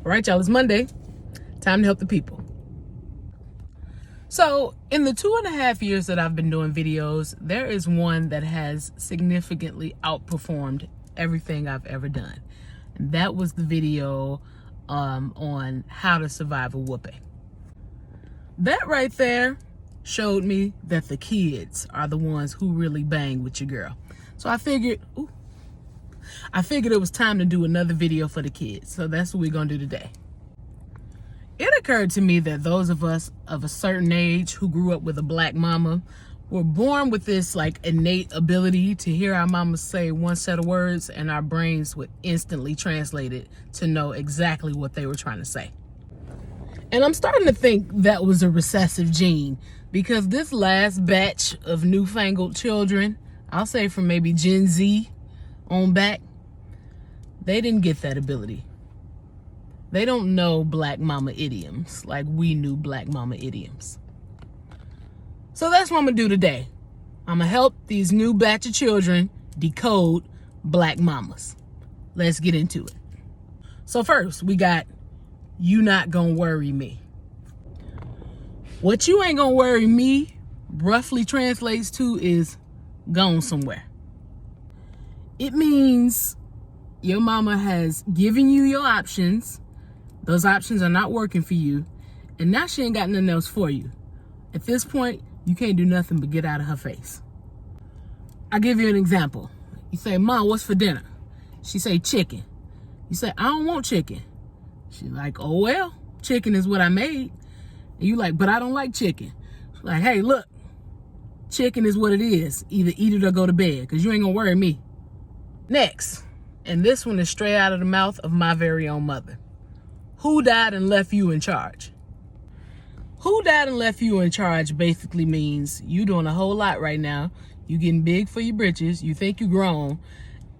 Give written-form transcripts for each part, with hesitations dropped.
All right, y'all, it's Monday. Time to help the people. So in the 2.5 years that I've been doing videos, there is one that has significantly outperformed everything I've ever done. And that was the video on how to survive a whooping. That right there showed me that the kids are the ones who really bang with your girl. So I figured it was time to do another video for the kids. So that's what we're gonna do today. It occurred to me that those of us of a certain age who grew up with a black mama were born with this like innate ability to hear our mama say one set of words and our brains would instantly translate it to know exactly what they were trying to say. And I'm starting to think that was a recessive gene, because this last batch of newfangled children, I'll say from maybe Gen Z on back, they didn't get that ability. They don't know black mama idioms like we knew black mama idioms. So that's what I'm gonna do today. I'm gonna help these new batch of children decode black mamas. Let's get into it. So first, we got, you not gonna worry me. What you ain't gonna worry me roughly translates to is gone somewhere. It means your mama has given you your options. Those options are not working for you, and now she ain't got nothing else for you. At this point, you can't do nothing but get out of her face. I'll give you an example. You say, Mom, what's for dinner? She say, chicken. You say, I don't want chicken. She's like, oh well, chicken is what I made. And you like, but I don't like chicken. She's like, hey, look, chicken is what it is. Either eat it or go to bed, because you ain't gonna worry me. Next, and this one is straight out of the mouth of my very own mother. Who died and left you in charge? Who died and left you in charge basically means you doing a whole lot right now. You getting big for your britches. You think you grown.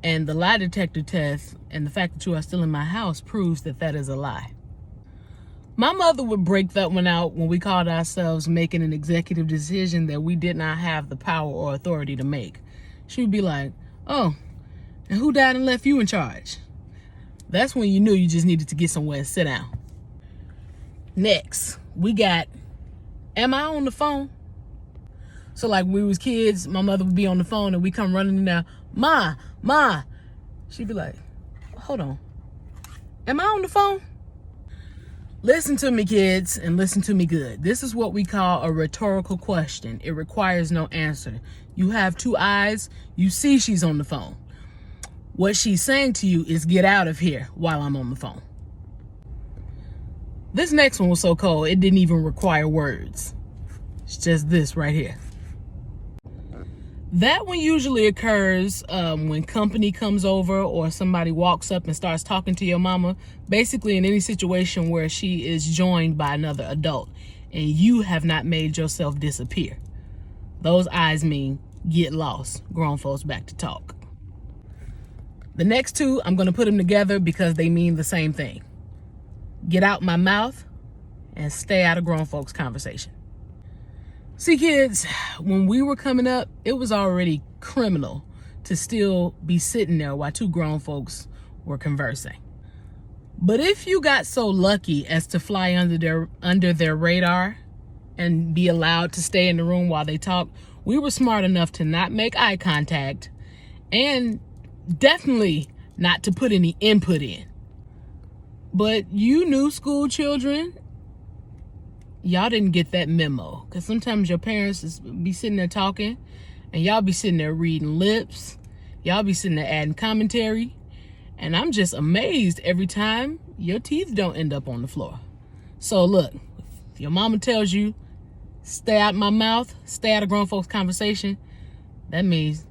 And the lie detector test and the fact that you are still in my house proves that that is a lie. My mother would break that one out when we called ourselves making an executive decision that we did not have the power or authority to make. She would be like, oh, and who died and left you in charge? That's when you knew you just needed to get somewhere and sit down. Next, we got, am I on the phone? So like when we was kids, my mother would be on the phone and we come running in there, Ma. She'd be like, hold on, am I on the phone? Listen to me, kids, and listen to me good. This is what we call a rhetorical question. It requires no answer. You have two eyes, you see she's on the phone. What she's saying to you is get out of here while I'm on the phone. This next one was so cold, it didn't even require words. It's just this right here. That one usually occurs when company comes over or somebody walks up and starts talking to your mama. Basically in any situation where she is joined by another adult and you have not made yourself disappear. Those eyes mean get lost. Grown folks back to talk. The next two, I'm going to put them together because they mean the same thing. Get out my mouth and stay out of grown folks' conversation. See, kids, when we were coming up, it was already criminal to still be sitting there while two grown folks were conversing. But if you got so lucky as to fly under their radar and be allowed to stay in the room while they talk, we were smart enough to not make eye contact and definitely not to put any input in. But you new school children, y'all didn't get that memo, because sometimes your parents be sitting there talking and y'all be sitting there reading lips, y'all be sitting there adding commentary, and I'm just amazed every time your teeth don't end up on the floor. So look, if your mama tells you stay out my mouth, stay out of grown folks conversation, that means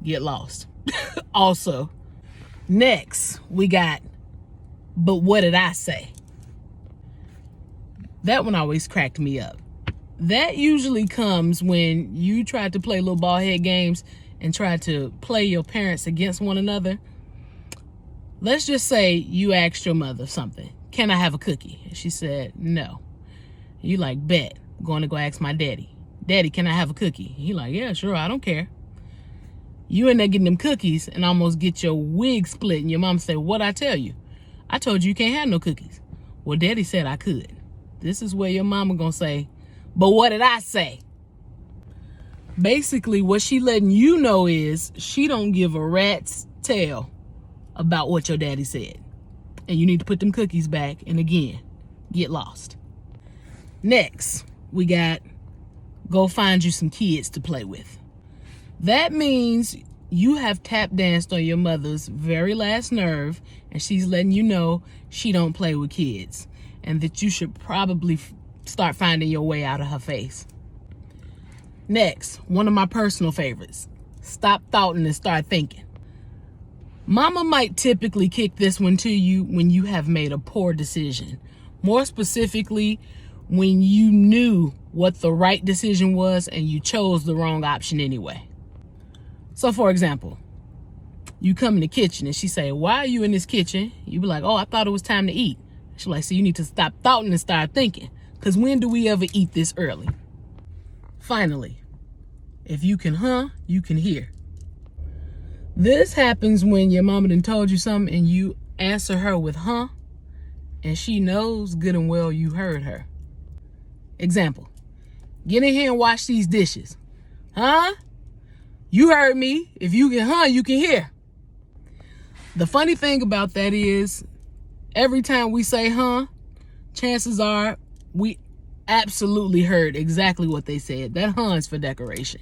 get lost. Also, next we got, but what did I say? That one always cracked me up. That usually comes when you try to play little ball head games and try to play your parents against one another. Let's just say you asked your mother something. Can I have a cookie? And she said no. You like, bet. I'm going to go ask my daddy. Daddy, can I have a cookie? He like, yeah, sure, I don't care. You in there getting them cookies and almost get your wig split, and your mom say, what'd I tell you? I told you you can't have no cookies. well, daddy said I could. This is where your mama gonna say, but what did I say? Basically, what she letting you know is she don't give a rat's tail about what your daddy said. And you need to put them cookies back and again, get lost. Next, we got go find you some kids to play with. That means you have tap danced on your mother's very last nerve, and she's letting you know she don't play with kids and that you should probably start finding your way out of her face. Next, one of my personal favorites, stop thoughting and start thinking. Mama might typically kick this one to you when you have made a poor decision. More specifically, when you knew what the right decision was and you chose the wrong option anyway. So for example, you come in the kitchen and she say, why are you in this kitchen? You be like, oh, I thought it was time to eat. She like, so you need to stop thoughting and start thinking. Because when do we ever eat this early? Finally, if you can you can hear. This happens when your mama done told you something and you answer her with and she knows good and well you heard her. Example, get in here and wash these dishes. You heard me. If you can you can hear. The funny thing about that is every time we say chances are we absolutely heard exactly what they said. That is for decoration.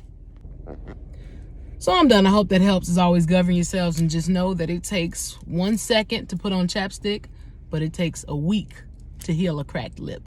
So I'm done. I hope that helps. As always, govern yourselves and just know that it takes 1 second to put on chapstick, but it takes a week to heal a cracked lip.